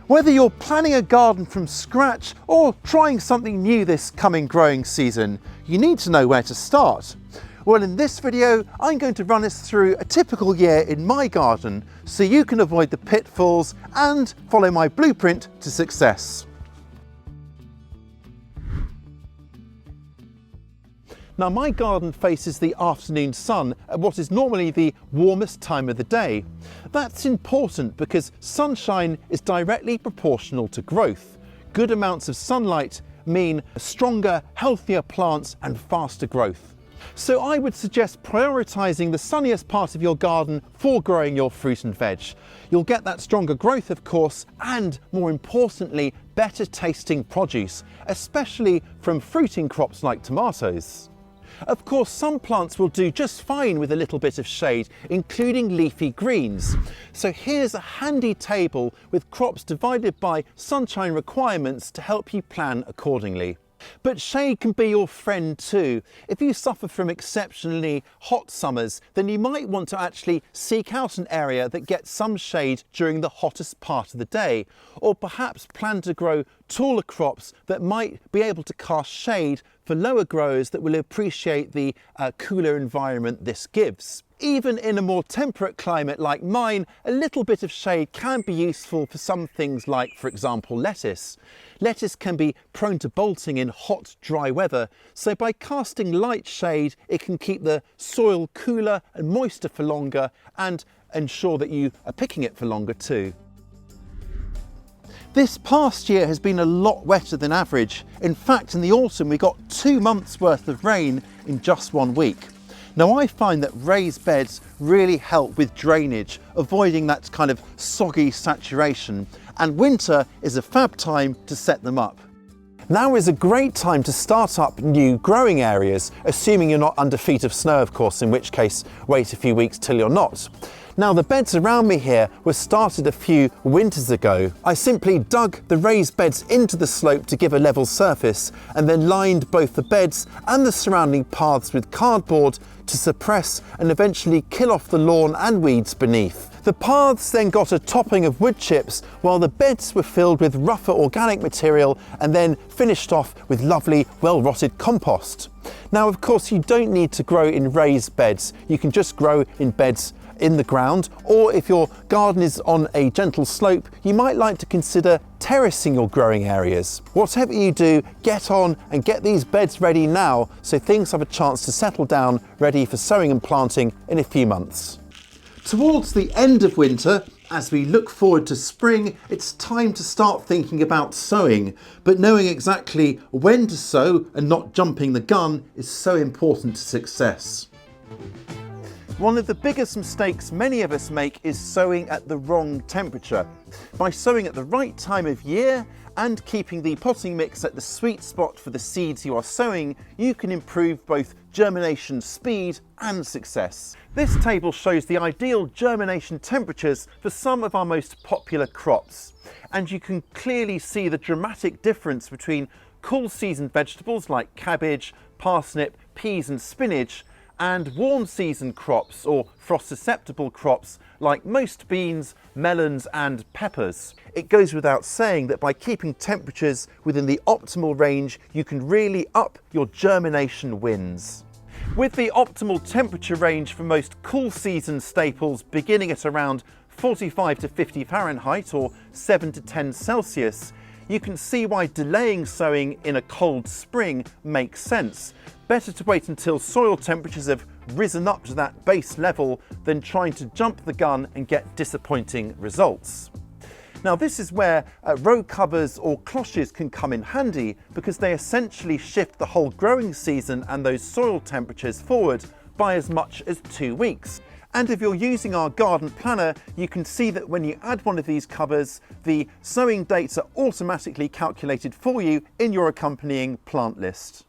Whether you're planning a garden from scratch or trying something new this coming growing season, you need to know where to start. Well, in this video, I'm going to run us through a typical year in my garden so you can avoid the pitfalls and follow my blueprint to success. Now, my garden faces the afternoon sun at what is normally the warmest time of the day. That's important because sunshine is directly proportional to growth. Good amounts of sunlight mean stronger, healthier plants and faster growth. So I would suggest prioritising the sunniest part of your garden for growing your fruit and veg. You'll get that stronger growth, of course, and more importantly, better tasting produce, especially from fruiting crops like tomatoes. Of course, some plants will do just fine with a little bit of shade, including leafy greens. So here's a handy table with crops divided by sunshine requirements to help you plan accordingly. But shade can be your friend too. If you suffer from exceptionally hot summers, then you might want to actually seek out an area that gets some shade during the hottest part of the day, or perhaps plan to grow taller crops that might be able to cast shade for lower growers that will appreciate the cooler environment this gives. Even in a more temperate climate like mine, a little bit of shade can be useful for some things like, for example, lettuce. Lettuce can be prone to bolting in hot, dry weather, so by casting light shade, it can keep the soil cooler and moister for longer and ensure that you are picking it for longer too. This past year has been a lot wetter than average. In fact, in the autumn, we got 2 months worth of rain in just 1 week. Now, I find that raised beds really help with drainage, avoiding that kind of soggy saturation, and winter is a fab time to set them up. Now is a great time to start up new growing areas, assuming you're not under feet of snow, of course, in which case wait a few weeks till you're not. Now, the beds around me here were started a few winters ago. I simply dug the raised beds into the slope to give a level surface and then lined both the beds and the surrounding paths with cardboard to suppress and eventually kill off the lawn and weeds beneath. The paths then got a topping of wood chips while the beds were filled with rougher organic material and then finished off with lovely, well-rotted compost. Now, of course, you don't need to grow in raised beds. You can just grow in beds in the ground, or if your garden is on a gentle slope, you might like to consider terracing your growing areas. Whatever you do, get on and get these beds ready now so things have a chance to settle down, ready for sowing and planting in a few months. Towards the end of winter, as we look forward to spring, it's time to start thinking about sowing, but knowing exactly when to sow and not jumping the gun is so important to success. One of the biggest mistakes many of us make is sowing at the wrong temperature. By sowing at the right time of year and keeping the potting mix at the sweet spot for the seeds you are sowing, you can improve both germination speed and success. This table shows the ideal germination temperatures for some of our most popular crops. And you can clearly see the dramatic difference between cool season vegetables like cabbage, parsnip, peas and spinach, and warm season crops or frost susceptible crops like most beans, melons and peppers. It goes without saying that by keeping temperatures within the optimal range, you can really up your germination wins. With the optimal temperature range for most cool season staples beginning at around 45 to 50 Fahrenheit or 7 to 10 Celsius, you can see why delaying sowing in a cold spring makes sense. Better to wait until soil temperatures have risen up to that base level than trying to jump the gun and get disappointing results. Now, this is where row covers or cloches can come in handy because they essentially shift the whole growing season and those soil temperatures forward by as much as 2 weeks. And if you're using our garden planner, you can see that when you add one of these covers, the sowing dates are automatically calculated for you in your accompanying plant list.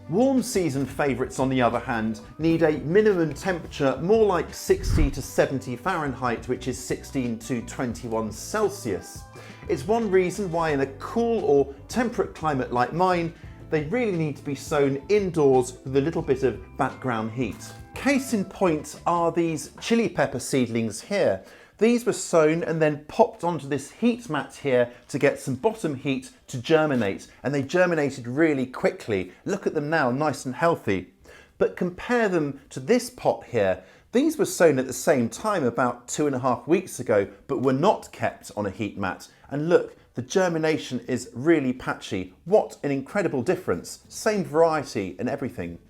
Warm season favourites, on the other hand, need a minimum temperature more like 60 to 70 Fahrenheit, which is 16 to 21 Celsius. It's one reason why in a cool or temperate climate like mine, they really need to be sown indoors with a little bit of background heat. Case in point are these chili pepper seedlings here. These were sown and then popped onto this heat mat here to get some bottom heat to germinate, and they germinated really quickly. Look at them now, nice and healthy. But compare them to this pot here. These were sown at the same time about 2.5 weeks ago, but were not kept on a heat mat. And look, the germination is really patchy. What an incredible difference. Same variety and everything.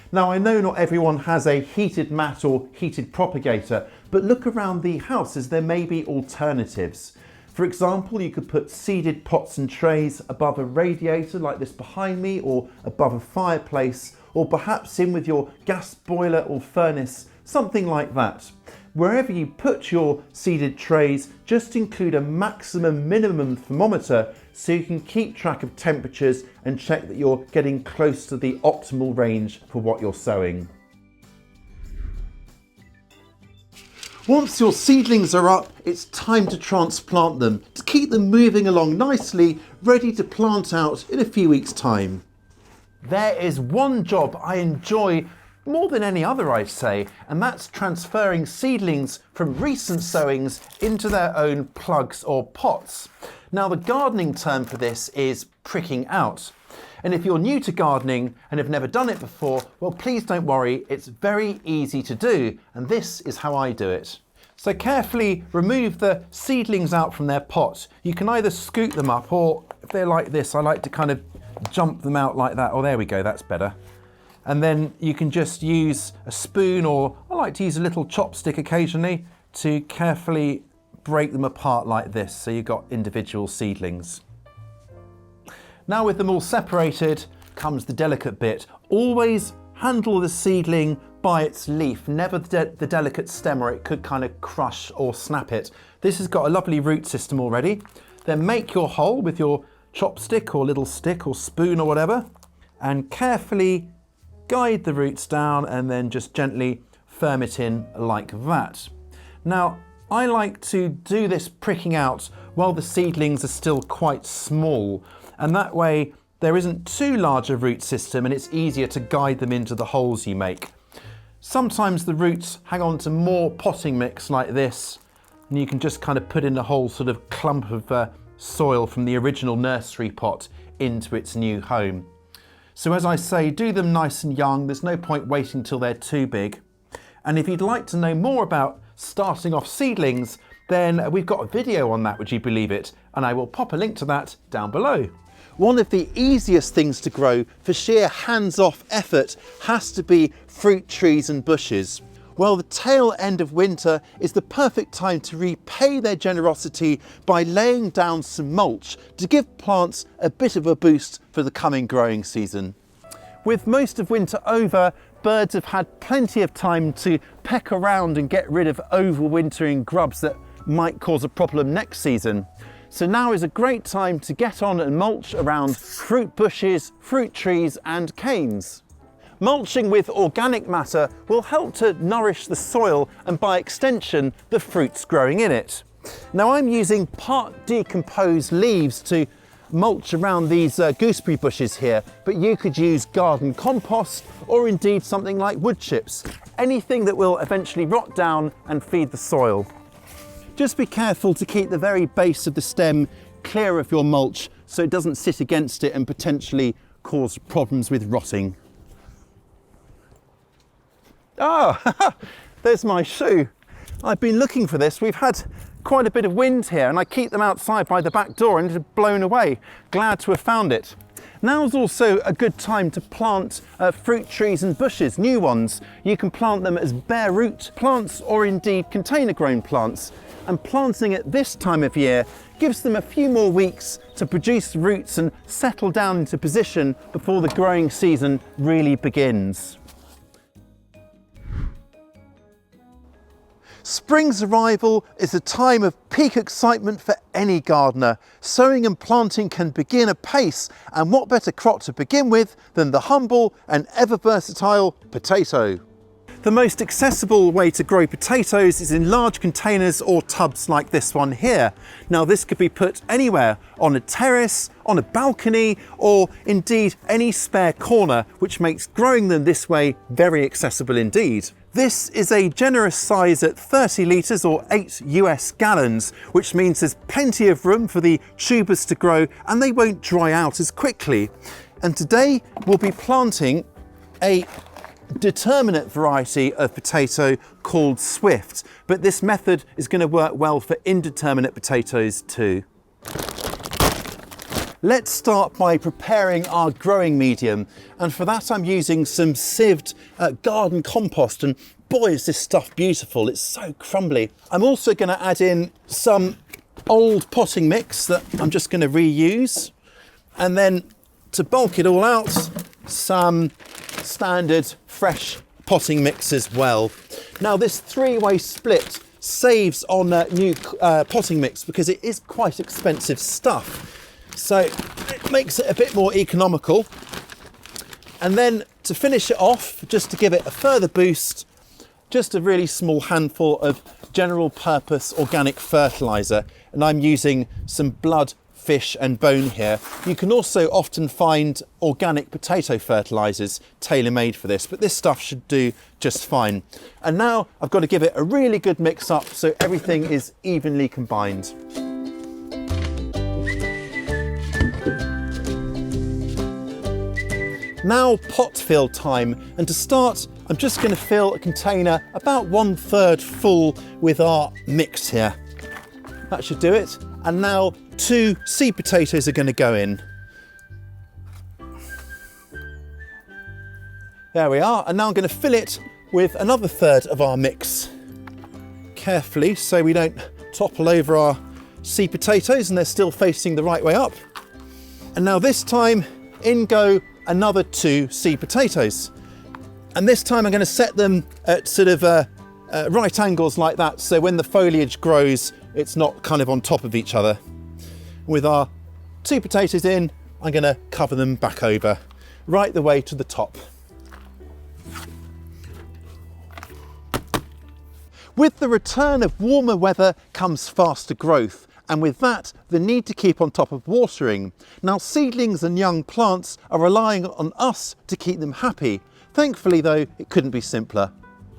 Now, I know not everyone has a heated mat or heated propagator, but look around the house as there may be alternatives. For example, you could put seeded pots and trays above a radiator like this behind me, or above a fireplace, or perhaps in with your gas boiler or furnace, something like that. Wherever you put your seeded trays, just include a maximum minimum thermometer so you can keep track of temperatures and check that you're getting close to the optimal range for what you're sowing. Once your seedlings are up, it's time to transplant them to keep them moving along nicely, ready to plant out in a few weeks' time. There is one job I enjoy more than any other, I'd say, and that's transferring seedlings from recent sowings into their own plugs or pots. Now, the gardening term for this is pricking out. And if you're new to gardening and have never done it before, well, please don't worry, it's very easy to do, and this is how I do it. So carefully remove the seedlings out from their pot. You can either scoop them up, or if they're like this, I like to kind of jump them out like that. Oh, there we go, that's better. And then you can just use a spoon, or I like to use a little chopstick occasionally, to carefully break them apart like this, so you've got individual seedlings. Now, with them all separated comes the delicate bit. Always handle the seedling by its leaf, never the delicate stem, or it could kind of crush or snap it. This has got a lovely root system already. Then make your hole with your chopstick or little stick or spoon or whatever, and carefully guide the roots down and then just gently firm it in like that. Now, I like to do this pricking out while the seedlings are still quite small, and that way there isn't too large a root system and it's easier to guide them into the holes you make. Sometimes the roots hang on to more potting mix like this, and you can just kind of put in a whole sort of clump of soil from the original nursery pot into its new home. So as I say, do them nice and young. There's no point waiting till they're too big. And if you'd like to know more about starting off seedlings, then we've got a video on that, would you believe it? And I will pop a link to that down below. One of the easiest things to grow for sheer hands-off effort has to be fruit trees and bushes. Well, the tail end of winter is the perfect time to repay their generosity by laying down some mulch to give plants a bit of a boost for the coming growing season. With most of winter over, birds have had plenty of time to peck around and get rid of overwintering grubs that might cause a problem next season. So now is a great time to get on and mulch around fruit bushes, fruit trees and canes. Mulching with organic matter will help to nourish the soil and by extension the fruits growing in it. Now, I'm using part decomposed leaves to mulch around these gooseberry bushes here, but you could use garden compost or indeed something like wood chips, anything that will eventually rot down and feed the soil. Just be careful to keep the very base of the stem clear of your mulch so it doesn't sit against it and potentially cause problems with rotting. Ah, there's my shoe. I've been looking for this. We've had quite a bit of wind here and I keep them outside by the back door and it had blown away. Glad to have found it. Now's also a good time to plant fruit trees and bushes, new ones. You can plant them as bare root plants or indeed container grown plants. And planting at this time of year gives them a few more weeks to produce roots and settle down into position before the growing season really begins. Spring's arrival is a time of peak excitement for any gardener. Sowing and planting can begin apace, and what better crop to begin with than the humble and ever versatile potato. The most accessible way to grow potatoes is in large containers or tubs like this one here. Now, this could be put anywhere, on a terrace, on a balcony, or indeed any spare corner, which makes growing them this way very accessible indeed. This is a generous size at 30 litres or 8 US gallons, which means there's plenty of room for the tubers to grow and they won't dry out as quickly. And today we'll be planting a determinate variety of potato called Swift, but this method is going to work well for indeterminate potatoes too. Let's start by preparing our growing medium, and for that I'm using some sieved garden compost, and boy is this stuff beautiful, it's so crumbly. I'm also going to add in some old potting mix that I'm just going to reuse, and then to bulk it all out, some standard fresh potting mix as well. Now this three-way split saves on new potting mix because it is quite expensive stuff. So it makes it a bit more economical. And then to finish it off, just to give it a further boost, just a really small handful of general purpose organic fertilizer. And I'm using some blood, fish and bone here. You can also often find organic potato fertilizers tailor-made for this, but this stuff should do just fine. And now I've got to give it a really good mix up so everything is evenly combined. Now pot fill time, and to start I'm just going to fill a container about 1/3 full with our mix here. That should do it. And now 2 seed potatoes are going to go in. There we are, and now I'm going to fill it with another 1/3 of our mix carefully so we don't topple over our seed potatoes and they're still facing the right way up. And now this time in go another 2 seed potatoes, and this time I'm going to set them at sort of right angles like that, so when the foliage grows it's not kind of on top of each other. With our 2 potatoes in, I'm going to cover them back over right the way to the top. With the return of warmer weather comes faster growth, and with that, the need to keep on top of watering. Now, seedlings and young plants are relying on us to keep them happy. Thankfully though, it couldn't be simpler.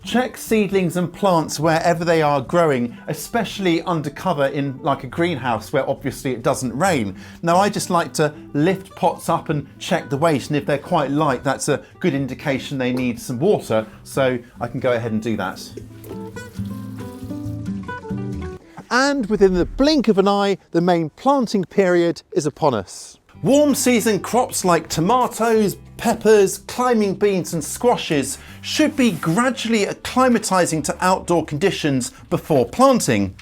Check seedlings and plants wherever they are growing, especially under cover in like a greenhouse where obviously it doesn't rain. Now I just like to lift pots up and check the weight, and if they're quite light, that's a good indication they need some water, so I can go ahead and do that. And within the blink of an eye, the main planting period is upon us. Warm season crops like tomatoes, peppers, climbing beans and squashes should be gradually acclimatizing to outdoor conditions before planting.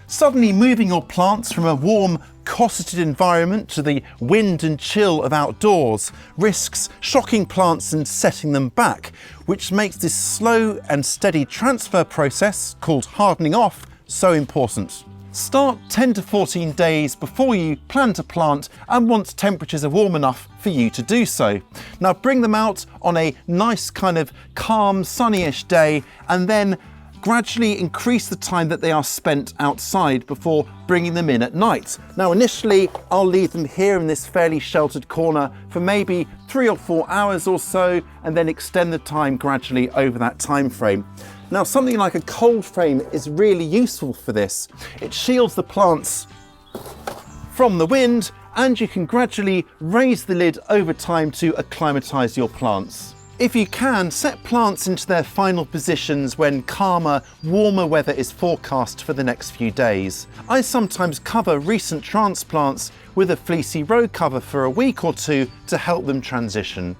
Suddenly moving your plants from a warm, cosseted environment to the wind and chill of outdoors risks shocking plants and setting them back, which makes this slow and steady transfer process, called hardening off, so important. Start 10 to 14 days before you plan to plant and once temperatures are warm enough for you to do so. Now bring them out on a nice kind of calm, sunnyish day, and then gradually increase the time that they are spent outside before bringing them in at night. Now initially I'll leave them here in this fairly sheltered corner for maybe 3 or 4 hours or so, and then extend the time gradually over that time frame. Now something like a cold frame is really useful for this. It shields the plants from the wind, and you can gradually raise the lid over time to acclimatise your plants. If you can, set plants into their final positions when calmer, warmer weather is forecast for the next few days. I sometimes cover recent transplants with a fleecy row cover for a week or 2 to help them transition.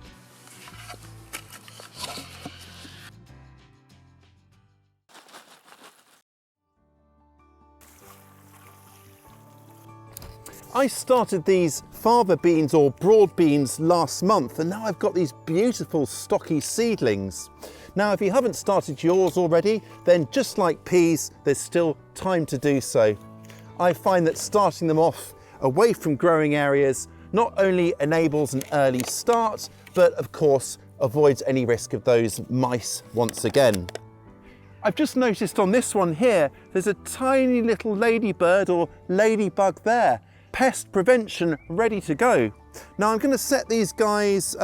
I started these fava beans or broad beans last month, and now I've got these beautiful stocky seedlings. Now if you haven't started yours already, then just like peas, there's still time to do so. I find that starting them off away from growing areas not only enables an early start, but of course avoids any risk of those mice once again. I've just noticed on this one here, there's a tiny little ladybird or ladybug there. Pest prevention ready to go. Now I'm going to set these guys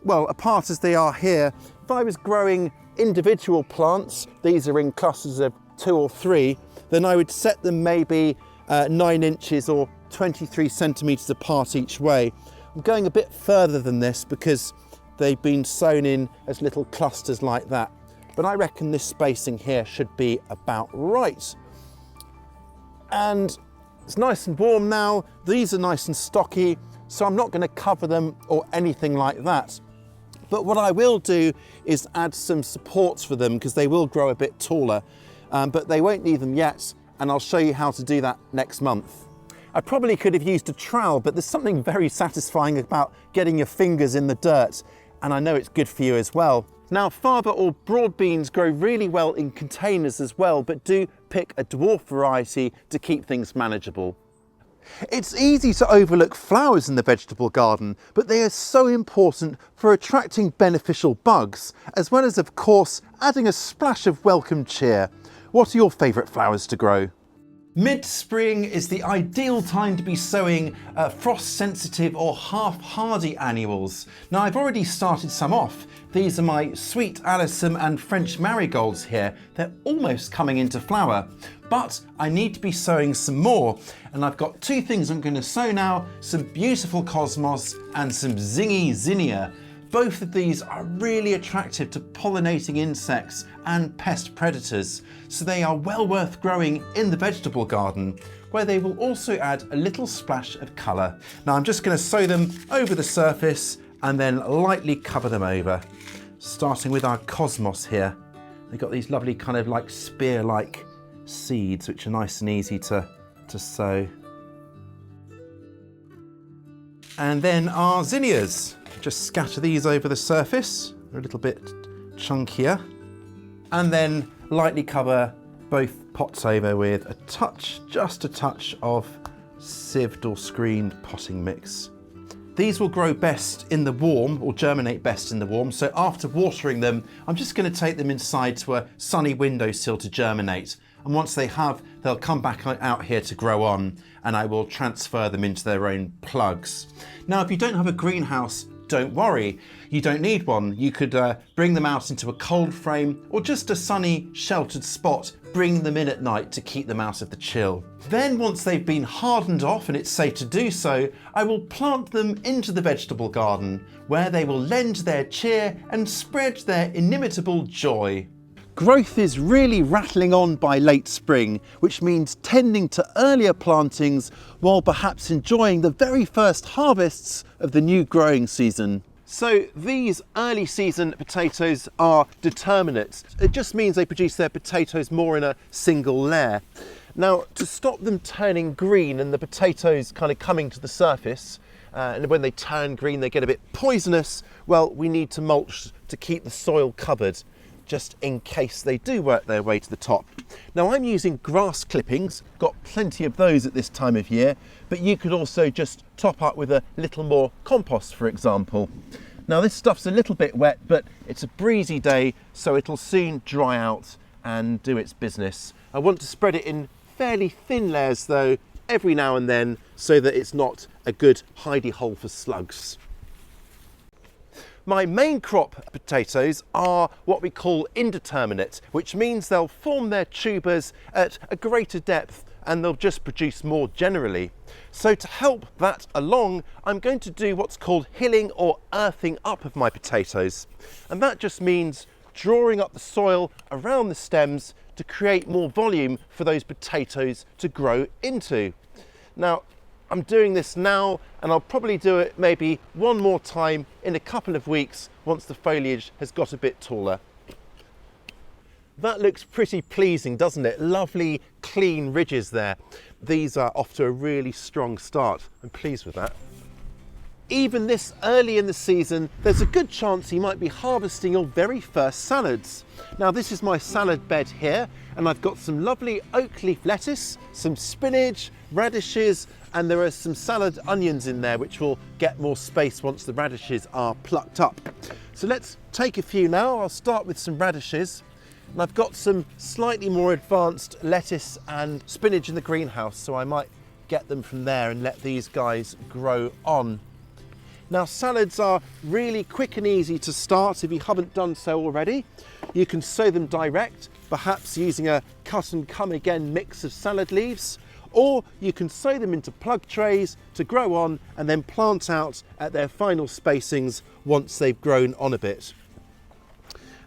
well, apart as they are here, if I was growing individual plants, these are in clusters of 2 or 3, then I would set them maybe 9 inches or 23 centimetres apart each way. I'm going a bit further than this because they've been sown in as little clusters like that. But I reckon this spacing here should be about right. And it's nice and warm now. These are nice and stocky, so I'm not going to cover them or anything like that. But what I will do is add some supports for them because they will grow a bit taller, but they won't need them yet, and I'll show you how to do that next month. I probably could have used a trowel, but there's something very satisfying about getting your fingers in the dirt, and I know it's good for you as well. Now, fava or broad beans grow really well in containers as well, but do pick a dwarf variety to keep things manageable. It's easy to overlook flowers in the vegetable garden, but they are so important for attracting beneficial bugs, as well as, of course, adding a splash of welcome cheer. What are your favourite flowers to grow? Mid-spring is the ideal time to be sowing frost-sensitive or half-hardy annuals. Now, I've already started some off. These are my Sweet Alyssum and French marigolds here. They're almost coming into flower, but I need to be sowing some more. And I've got 2 things I'm going to sow now, some beautiful cosmos and some zingy zinnia. Both of these are really attractive to pollinating insects and pest predators, so they are well worth growing in the vegetable garden, where they will also add a little splash of colour. Now I'm just going to sow them over the surface and then lightly cover them over, starting with our cosmos here. They've got these lovely kind of like spear-like seeds, which are nice and easy to sow. And then our zinnias. Just scatter these over the surface. They're a little bit chunkier. And then lightly cover both pots over with a touch, just a touch of sieved or screened potting mix. These will grow best in the warm, or germinate best in the warm, so after watering them, I'm just going to take them inside to a sunny windowsill to germinate. And once they have, they'll come back out here to grow on, and I will transfer them into their own plugs. Now, if you don't have a greenhouse, don't worry, you don't need one. You could bring them out into a cold frame or just a sunny, sheltered spot, bring them in at night to keep them out of the chill. Then once they've been hardened off and it's safe to do so, I will plant them into the vegetable garden, where they will lend their cheer and spread their inimitable joy. Growth is really rattling on by late spring, which means tending to earlier plantings while perhaps enjoying the very first harvests of the new growing season. So these early season potatoes are determinate. It just means they produce their potatoes more in a single layer. Now, to stop them turning green and the potatoes kind of coming to the surface, and when they turn green they get a bit poisonous, well, we need to mulch to keep the soil covered, just in case they do work their way to the top. Now, I'm using grass clippings, got plenty of those at this time of year, but you could also just top up with a little more compost, for example. Now, this stuff's a little bit wet, but it's a breezy day, so it'll soon dry out and do its business. I want to spread it in fairly thin layers though, every now and then, so that it's not a good hidey hole for slugs. My main crop potatoes are what we call indeterminate, which means they'll form their tubers at a greater depth and they'll just produce more generally. So to help that along, I'm going to do what's called hilling or earthing up of my potatoes. And that just means drawing up the soil around the stems to create more volume for those potatoes to grow into. Now, I'm doing this now, and I'll probably do it maybe one more time in a couple of weeks once the foliage has got a bit taller. That looks pretty pleasing, doesn't it? Lovely, clean ridges there. These are off to a really strong start. I'm pleased with that. Even this early in the season, there's a good chance you might be harvesting your very first salads. Now, this is my salad bed here, and I've got some lovely oak leaf lettuce, some spinach, radishes, and there are some salad onions in there which will get more space once the radishes are plucked up. So let's take a few now. I'll start with some radishes. And I've got some slightly more advanced lettuce and spinach in the greenhouse, so I might get them from there and let these guys grow on. Now salads are really quick and easy to start if you haven't done so already. You can sow them direct, perhaps using a cut and come again mix of salad leaves, or you can sow them into plug trays to grow on and then plant out at their final spacings once they've grown on a bit.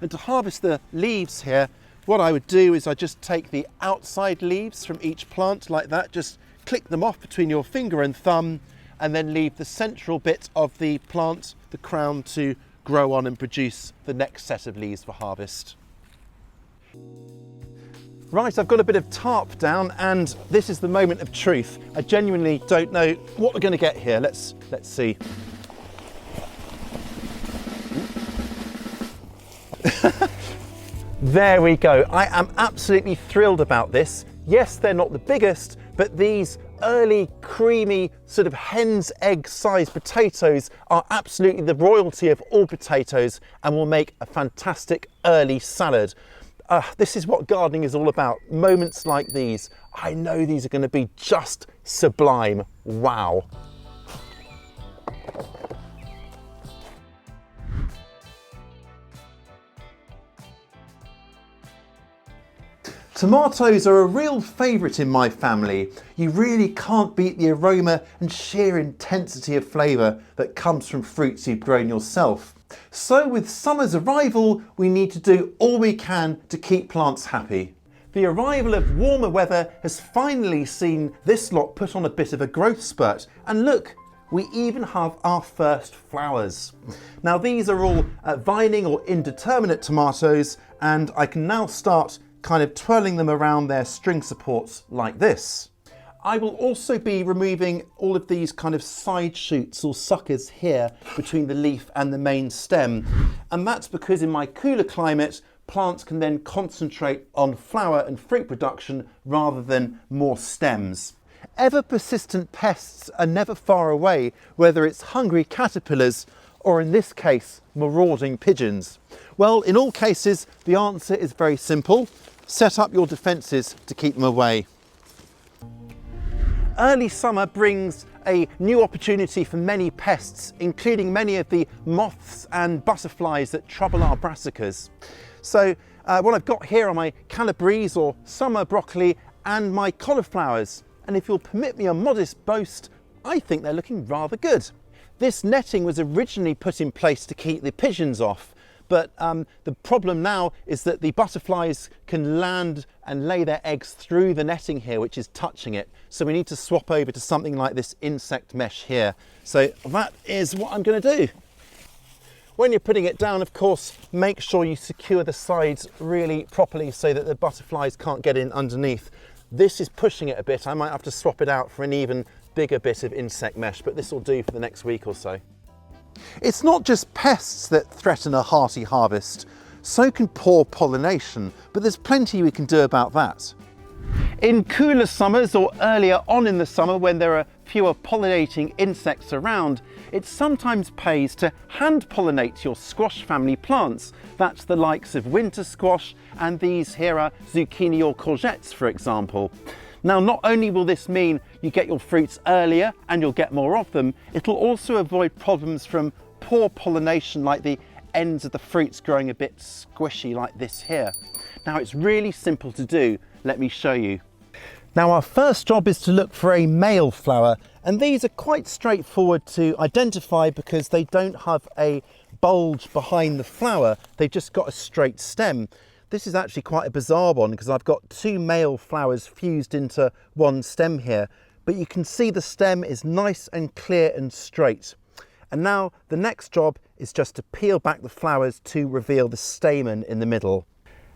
And to harvest the leaves here, what I would do is I just take the outside leaves from each plant like that, just click them off between your finger and thumb, and then leave the central bit of the plant, the crown, to grow on and produce the next set of leaves for harvest. Right, I've got a bit of tarp down and this is the moment of truth. I genuinely don't know what we're going to get here. Let's see. There we go. I am absolutely thrilled about this. Yes, they're not the biggest, but these early creamy sort of hen's egg sized potatoes are absolutely the royalty of all potatoes and will make a fantastic early salad. This is what gardening is all about. Moments like these. I know these are going to be just sublime. Wow. Tomatoes are a real favourite in my family. You really can't beat the aroma and sheer intensity of flavour that comes from fruits you've grown yourself. So with summer's arrival, we need to do all we can to keep plants happy. The arrival of warmer weather has finally seen this lot put on a bit of a growth spurt. And look, we even have our first flowers. Now these are all vining or indeterminate tomatoes, and I can now start kind of twirling them around their string supports like this. I will also be removing all of these kind of side shoots or suckers here between the leaf and the main stem. And that's because in my cooler climate, plants can then concentrate on flower and fruit production rather than more stems. Ever persistent pests are never far away, whether it's hungry caterpillars or in this case, marauding pigeons. Well, in all cases, the answer is very simple. Set up your defences to keep them away. Early summer brings a new opportunity for many pests, including many of the moths and butterflies that trouble our brassicas. So what I've got here are my calabrese or summer broccoli and my cauliflowers. And if you'll permit me a modest boast, I think they're looking rather good. This netting was originally put in place to keep the pigeons off. But the problem now is that the butterflies can land and lay their eggs through the netting here, which is touching it. So we need to swap over to something like this insect mesh here. So that is what I'm going to do. When you're putting it down, of course, make sure you secure the sides really properly so that the butterflies can't get in underneath. This is pushing it a bit. I might have to swap it out for an even bigger bit of insect mesh, but this will do for the next week or so. It's not just pests that threaten a hearty harvest, so can poor pollination, but there's plenty we can do about that. In cooler summers or earlier on in the summer when there are fewer pollinating insects around, it sometimes pays to hand pollinate your squash family plants. That's the likes of winter squash, and these here are zucchini or courgettes, for example. Now, not only will this mean you get your fruits earlier and you'll get more of them, it'll also avoid problems from poor pollination like the ends of the fruits growing a bit squishy like this here. Now, it's really simple to do. Let me show you. Now, our first job is to look for a male flower, and these are quite straightforward to identify because they don't have a bulge behind the flower. They've just got a straight stem. This is actually quite a bizarre one because I've got two male flowers fused into one stem here, but you can see the stem is nice and clear and straight. And now the next job is just to peel back the flowers to reveal the stamen in the middle.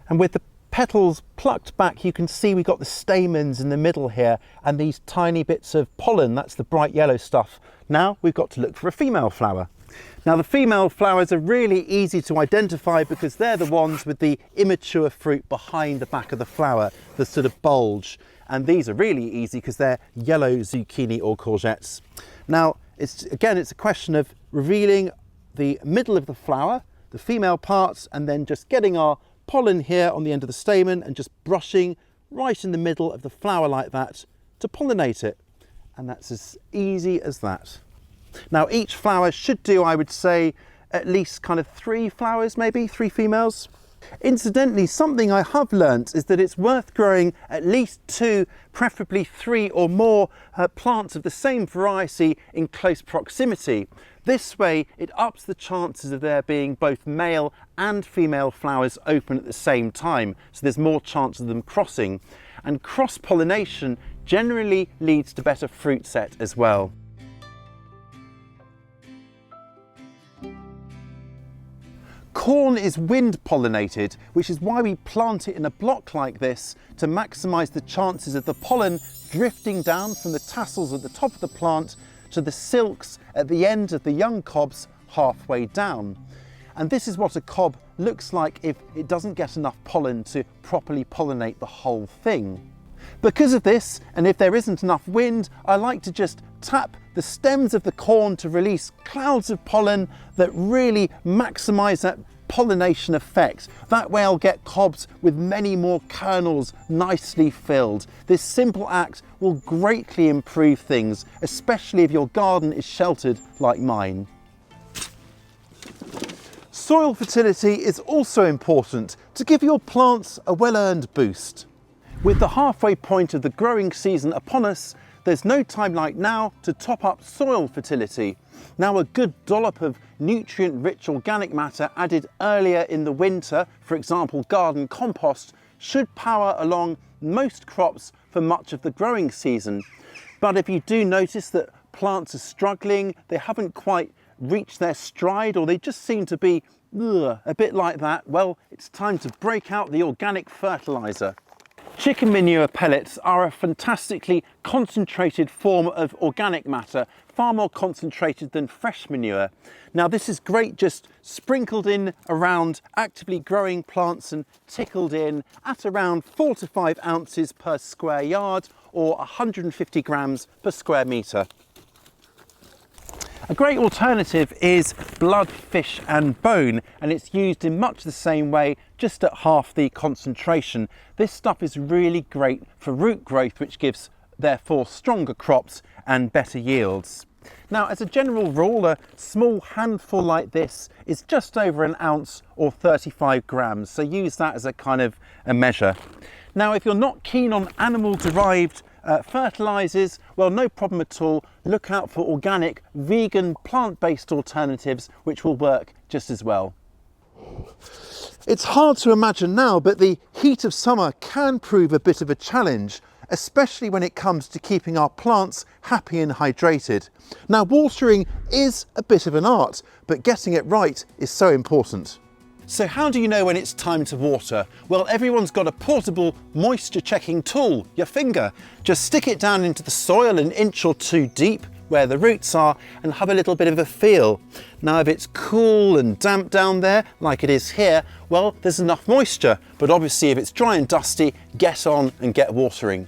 And with the petals plucked back, you can see we've got the stamens in the middle here and these tiny bits of pollen, that's the bright yellow stuff. Now we've got to look for a female flower. Now the female flowers are really easy to identify because they're the ones with the immature fruit behind the back of the flower, the sort of bulge. And these are really easy because they're yellow zucchini or courgettes. Now it's a question of revealing the middle of the flower, the female parts, and then just getting our pollen here on the end of the stamen and just brushing right in the middle of the flower like that to pollinate it. And that's as easy as that. Now each flower should do, I would say, at least kind of 3 flowers, maybe 3 females. Incidentally, something I have learnt is that it's worth growing at least 2, preferably 3 or more plants of the same variety in close proximity. This way it ups the chances of there being both male and female flowers open at the same time, so there's more chance of them crossing. And cross-pollination generally leads to better fruit set as well. Corn is wind pollinated, which is why we plant it in a block like this to maximise the chances of the pollen drifting down from the tassels at the top of the plant to the silks at the end of the young cobs halfway down. And this is what a cob looks like if it doesn't get enough pollen to properly pollinate the whole thing. Because of this, and if there isn't enough wind, I like to just tap the stems of the corn to release clouds of pollen that really maximise that pollination effect. That way I'll get cobs with many more kernels nicely filled. This simple act will greatly improve things, especially if your garden is sheltered like mine. Soil fertility is also important to give your plants a well-earned boost. With the halfway point of the growing season upon us, there's no time like now to top up soil fertility. Now, a good dollop of nutrient-rich organic matter added earlier in the winter, for example garden compost, should power along most crops for much of the growing season. But if you do notice that plants are struggling, they haven't quite reached their stride, or they just seem to be a bit like that, well, it's time to break out the organic fertiliser. Chicken manure pellets are a fantastically concentrated form of organic matter, far more concentrated than fresh manure. Now this is great just sprinkled in around actively growing plants and tickled in at around 4 to 5 ounces per square yard or 150 grams per square metre. A great alternative is blood, fish and bone, and it's used in much the same way, just at half the concentration. This stuff is really great for root growth, which gives therefore stronger crops and better yields. Now, as a general rule, a small handful like this is just over an ounce or 35 grams, so use that as a kind of a measure. Now, if you're not keen on animal-derived fertilisers, well, no problem at all. Look out for organic, vegan, plant-based alternatives which will work just as well. It's hard to imagine now, but the heat of summer can prove a bit of a challenge, especially when it comes to keeping our plants happy and hydrated. Now, watering is a bit of an art, but getting it right is so important. So how do you know when it's time to water? Well, everyone's got a portable moisture checking tool, your finger. Just stick it down into the soil an inch or 2 deep where the roots are and have a little bit of a feel. Now, if it's cool and damp down there, like it is here, well, there's enough moisture. But obviously if it's dry and dusty, get on and get watering.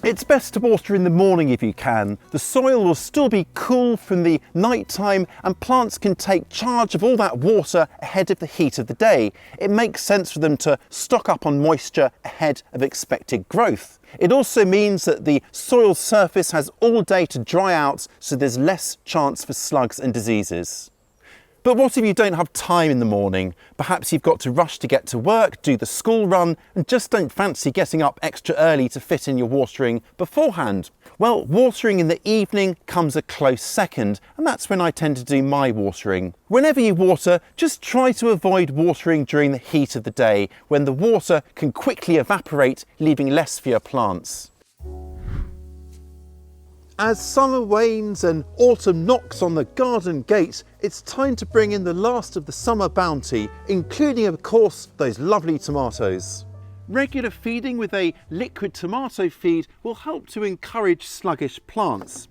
It's best to water in the morning if you can. The soil will still be cool from the night time and plants can take charge of all that water ahead of the heat of the day. It makes sense for them to stock up on moisture ahead of expected growth. It also means that the soil surface has all day to dry out, so there's less chance for slugs and diseases. But what if you don't have time in the morning? Perhaps you've got to rush to get to work, do the school run, and just don't fancy getting up extra early to fit in your watering beforehand. Well, watering in the evening comes a close second, and that's when I tend to do my watering. Whenever you water, just try to avoid watering during the heat of the day, when the water can quickly evaporate, leaving less for your plants. As summer wanes and autumn knocks on the garden gate, it's time to bring in the last of the summer bounty, including, of course, those lovely tomatoes. Regular feeding with a liquid tomato feed will help to encourage sluggish plants.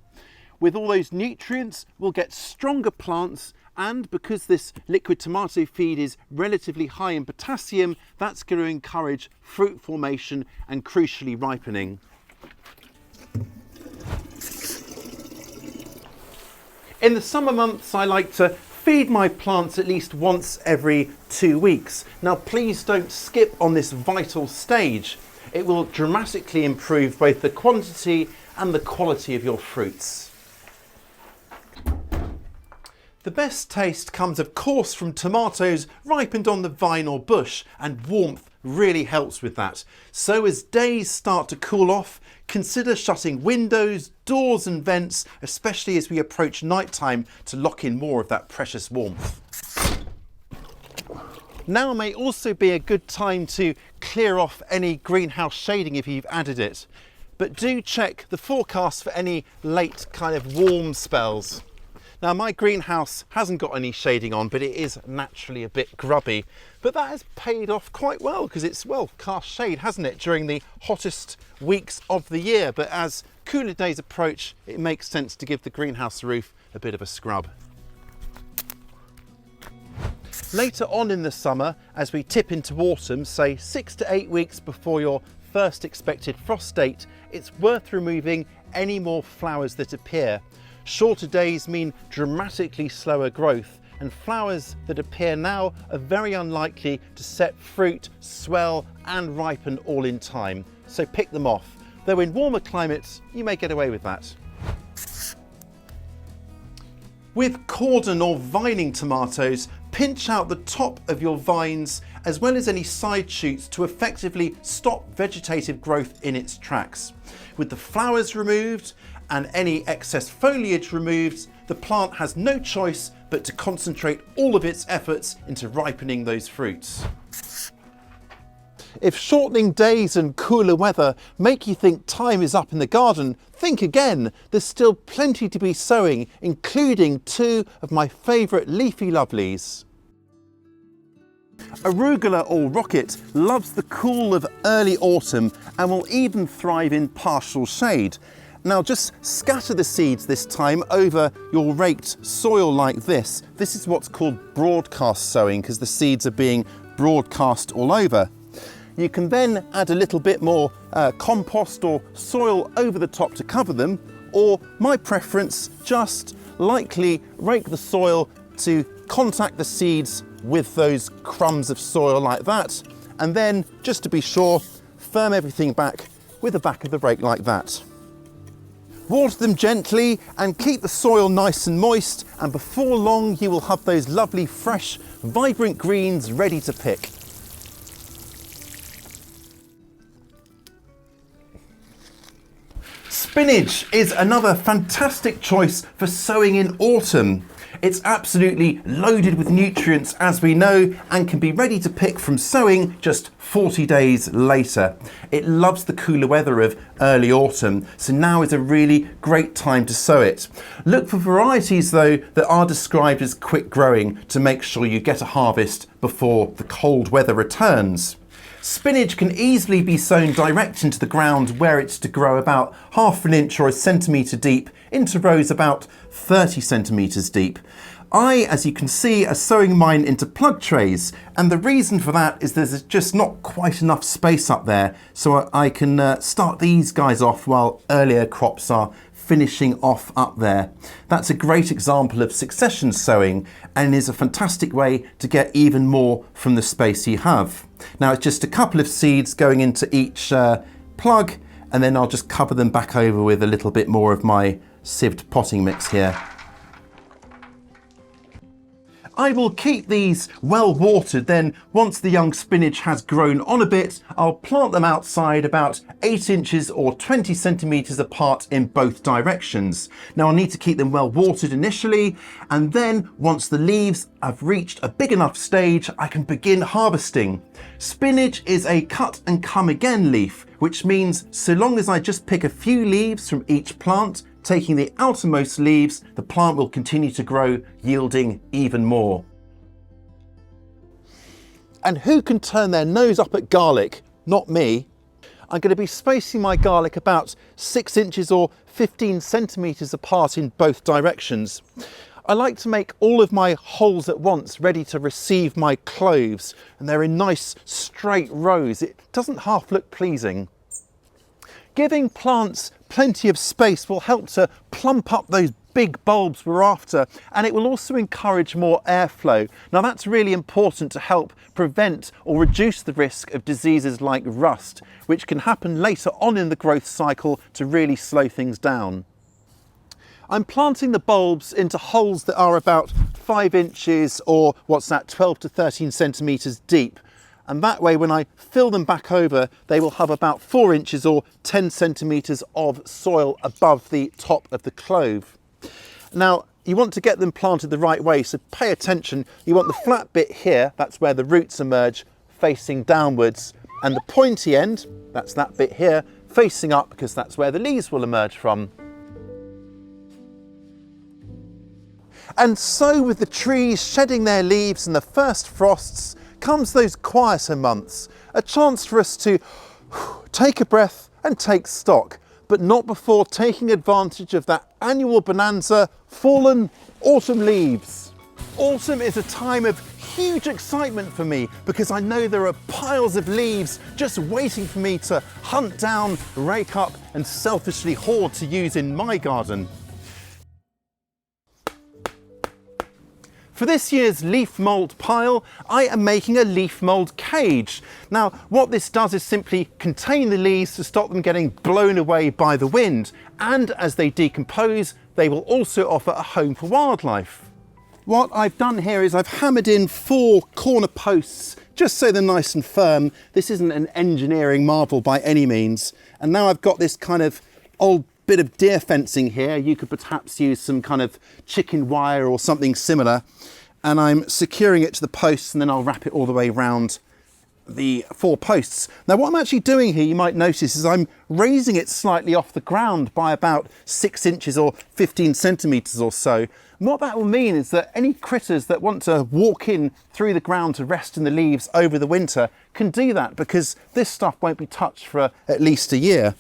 With all those nutrients, we'll get stronger plants, and because this liquid tomato feed is relatively high in potassium, that's going to encourage fruit formation and crucially ripening. In the summer months, I like to feed my plants at least once every 2 weeks. Now, please don't skip on this vital stage. It will dramatically improve both the quantity and the quality of your fruits. The best taste comes of course from tomatoes ripened on the vine or bush, and warmth really helps with that. So as days start to cool off, consider shutting windows, doors and vents, especially as we approach nighttime, to lock in more of that precious warmth. Now may also be a good time to clear off any greenhouse shading if you've added it, but do check the forecast for any late kind of warm spells. Now my greenhouse hasn't got any shading on, but it is naturally a bit grubby, but that has paid off quite well because it's well cast shade, hasn't it, during the hottest weeks of the year. But as cooler days approach, it makes sense to give the greenhouse roof a bit of a scrub. Later on in the summer, as we tip into autumn, say 6 to 8 weeks before your first expected frost date, it's worth removing any more flowers that appear. Shorter days mean dramatically slower growth, and flowers that appear now are very unlikely to set fruit, swell and ripen all in time, so pick them off, though in warmer climates you may get away with that. With cordon or vining tomatoes, pinch out the top of your vines as well as any side shoots to effectively stop vegetative growth in its tracks. With the flowers removed and any excess foliage removed, the plant has no choice but to concentrate all of its efforts into ripening those fruits. If shortening days and cooler weather make you think time is up in the garden, think again. There's still plenty to be sowing, including 2 of my favourite leafy lovelies. Arugula or rocket loves the cool of early autumn and will even thrive in partial shade. Now just scatter the seeds this time over your raked soil like this. This is what's called broadcast sowing because the seeds are being broadcast all over. You can then add a little bit more compost or soil over the top to cover them, or my preference, just lightly rake the soil to contact the seeds with those crumbs of soil like that, and then, just to be sure, firm everything back with the back of the rake like that. Water them gently and keep the soil nice and moist, and before long you will have those lovely fresh, vibrant greens ready to pick. Spinach is another fantastic choice for sowing in autumn. It's absolutely loaded with nutrients, as we know, and can be ready to pick from sowing just 40 days later. It loves the cooler weather of early autumn, so now is a really great time to sow it. Look for varieties though that are described as quick growing to make sure you get a harvest before the cold weather returns. Spinach can easily be sown direct into the ground where it's to grow about 1/2 inch or 1 centimetre deep into rows about 30 centimetres deep. I, as you can see, are sowing mine into plug trays, and the reason for that is there's just not quite enough space up there, so I can start these guys off while earlier crops are finishing off up there. That's a great example of succession sowing and is a fantastic way to get even more from the space you have. Now it's just a couple of seeds going into each plug, and then I'll just cover them back over with a little bit more of my sieved potting mix here. I will keep these well watered, then once the young spinach has grown on a bit, I'll plant them outside about 8 inches or 20 centimetres apart in both directions. Now I'll need to keep them well watered initially, and then once the leaves have reached a big enough stage, I can begin harvesting. Spinach is a cut and come again leaf, which means so long as I just pick a few leaves from each plant, taking the outermost leaves, the plant will continue to grow, yielding even more. And who can turn their nose up at garlic? Not me. I'm going to be spacing my garlic about 6 inches or 15 centimetres apart in both directions. I like to make all of my holes at once ready to receive my cloves, and they're in nice straight rows. It doesn't half look pleasing. Giving plants plenty of space will help to plump up those big bulbs we're after, and it will also encourage more airflow. Now that's really important to help prevent or reduce the risk of diseases like rust, which can happen later on in the growth cycle to really slow things down. I'm planting the bulbs into holes that are about 5 inches, or what's that, 12 to 13 centimetres deep. And that way, when I fill them back over, they will have about 4 inches or 10 centimetres of soil above the top of the clove. Now, you want to get them planted the right way, so pay attention. You want the flat bit here, that's where the roots emerge, facing downwards, and the pointy end, that's that bit here, facing up, because that's where the leaves will emerge from. And so with the trees shedding their leaves and the first frosts comes those quieter months, a chance for us to take a breath and take stock, but not before taking advantage of that annual bonanza, fallen autumn leaves. Autumn is a time of huge excitement for me because I know there are piles of leaves just waiting for me to hunt down, rake up and selfishly hoard to use in my garden. For this year's leaf mould pile, I am making a leaf mould cage. Now, what this does is simply contain the leaves to stop them getting blown away by the wind, and as they decompose, they will also offer a home for wildlife. What I've done here is I've hammered in 4 corner posts, just so they're nice and firm. This isn't an engineering marvel by any means. And now I've got this kind of old bit of deer fencing here. You could perhaps use some kind of chicken wire or something similar. And I'm securing it to the posts, and then I'll wrap it all the way around the 4 posts. Now what I'm actually doing here, you might notice, is I'm raising it slightly off the ground by about 6 inches or 15 centimetres or so. And what that will mean is that any critters that want to walk in through the ground to rest in the leaves over the winter can do that, because this stuff won't be touched for at least a year.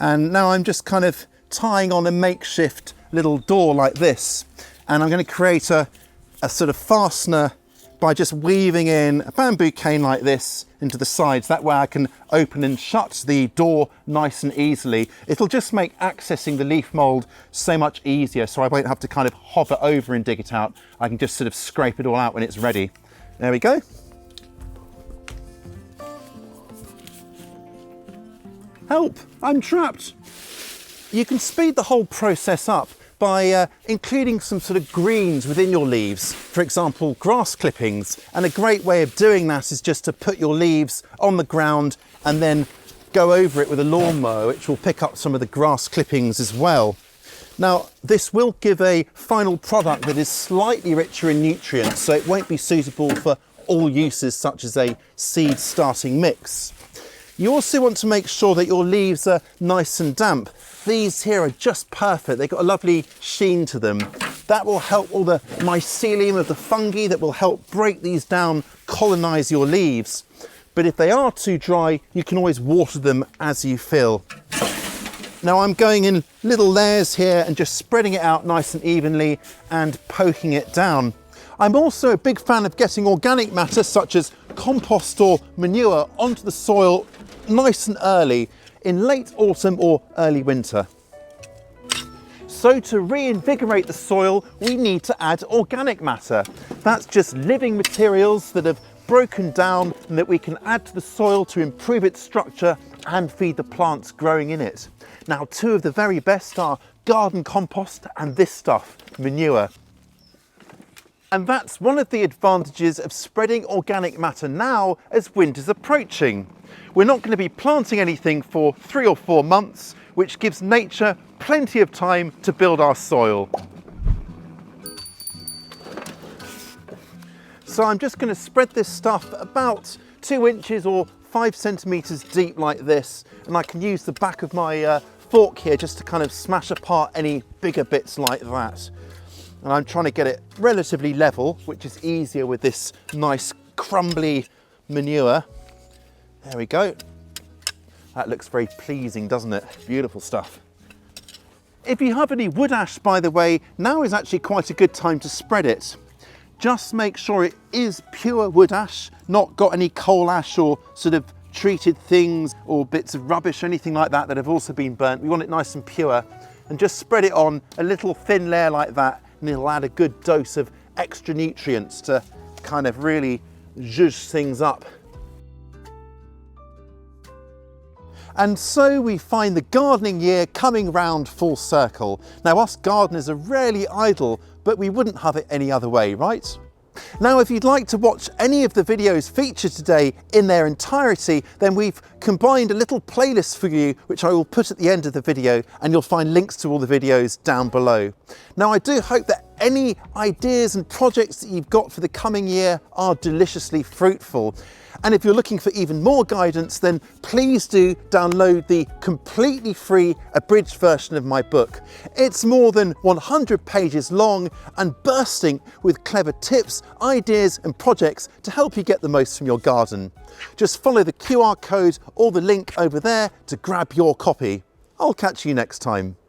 And now I'm just kind of tying on a makeshift little door like this, and I'm going to create a sort of fastener by just weaving in a bamboo cane like this into the sides. That way I can open and shut the door nice and easily. It'll just make accessing the leaf mould so much easier, so I won't have to kind of hover over and dig it out. I can just sort of scrape it all out when it's ready. There we go. Help, I'm trapped. You can speed the whole process up by including some sort of greens within your leaves, for example grass clippings, and a great way of doing that is just to put your leaves on the ground and then go over it with a lawnmower, which will pick up some of the grass clippings as well. Now this will give a final product that is slightly richer in nutrients, so it won't be suitable for all uses such as a seed starting mix. You also want to make sure that your leaves are nice and damp. These here are just perfect. They've got a lovely sheen to them. That will help all the mycelium of the fungi that will help break these down, colonize your leaves. But if they are too dry, you can always water them as you feel. Now I'm going in little layers here and just spreading it out nice and evenly and poking it down. I'm also a big fan of getting organic matter such as compost or manure onto the soil nice and early in late autumn or early winter. So to reinvigorate the soil, we need to add organic matter. That's just living materials that have broken down and that we can add to the soil to improve its structure and feed the plants growing in it. Now, 2 of the very best are garden compost and this stuff, manure. And that's one of the advantages of spreading organic matter now as winter's approaching. We're not going to be planting anything for 3 or 4 months, which gives nature plenty of time to build our soil. So I'm just going to spread this stuff about 2 inches or 5 centimetres deep like this, and I can use the back of my fork here just to kind of smash apart any bigger bits like that. And I'm trying to get it relatively level, which is easier with this nice crumbly manure. There we go. That looks very pleasing, doesn't it? Beautiful stuff. If you have any wood ash, by the way, now is actually quite a good time to spread it. Just make sure it is pure wood ash, not got any coal ash or sort of treated things or bits of rubbish or anything like that that have also been burnt. We want it nice and pure, and just spread it on a little thin layer like that, and it'll add a good dose of extra nutrients to kind of really zhuzh things up. And so we find the gardening year coming round full circle. Now us gardeners are rarely idle, but we wouldn't have it any other way, right? Now, if you'd like to watch any of the videos featured today in their entirety, then we've combined a little playlist for you, which I will put at the end of the video, and you'll find links to all the videos down below. Now, I do hope that any ideas and projects that you've got for the coming year are deliciously fruitful. And if you're looking for even more guidance, then please do download the completely free abridged version of my book. It's more than 100 pages long and bursting with clever tips, ideas and projects to help you get the most from your garden. Just follow the QR code or the link over there to grab your copy. I'll catch you next time.